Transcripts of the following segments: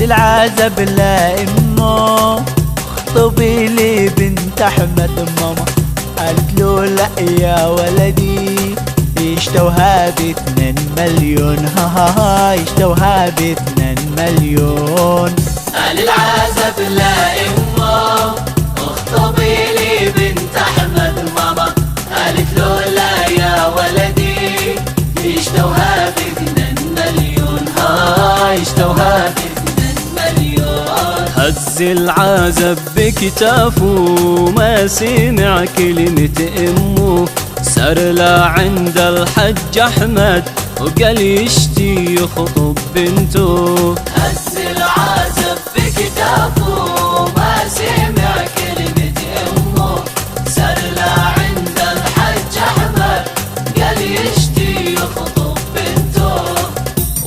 العزب لا امه اخطبي لي بنت احمد ماما. قالت له لا يا ولدي يشتوها ب2 مليون. ها يشتوها ب2 مليون. قال العزب لا امه اخطبي لي بنت احمد ماما. قالت له لا يا ولدي يشتوها ب2 مليون. يشتوها ب2 مليون. هز العزب بكتافه ما سمع كلمة امه. سار لعند الحج احمد وقال يشتي يخطب بنته. هز العزب بكتافه ما سمع كلمة امه. سار لعند الحج احمد قال يشتي يخطب بنته.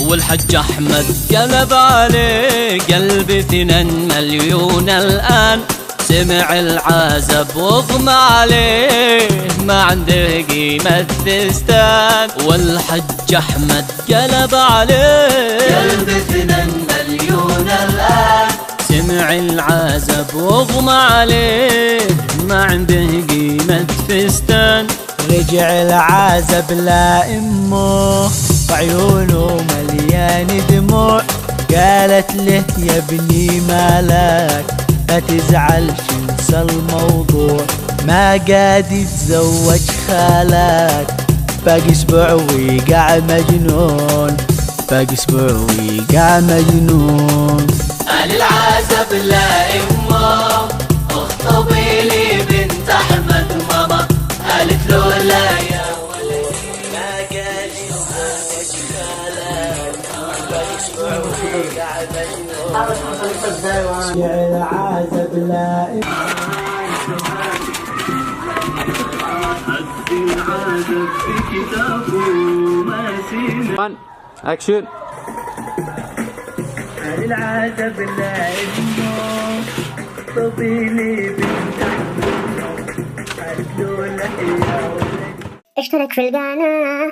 والحج احمد قلب عليه قلب 2 مليون الان. سمع العزب واغمى عليه ما عنده قيمة فستان. والحج احمد قلب عليه قلب 2 مليون الان. سمع العزب واغمى عليه ما عنده قيمة فستان. رجع العزب لامه وعيونه مليان دموع. قالت له يا ابني مالك ما تزعلش انسى الموضوع. ما قاد يتزوج خالك باقي اسبوع ويقع مجنون. باقي اسبوع ويقع مجنون. قال العزب لا امه اخطبي لي بنت احمد ماما. قالت له لا يا ولدي ما قال يتزوج خالك باقي اسبوع ويقع مجنون. رجع العزب لا اكشن. العزب لا امه اخطبي لي بنت احمد. قالت له لا يا ولدي. اشترك في القناة.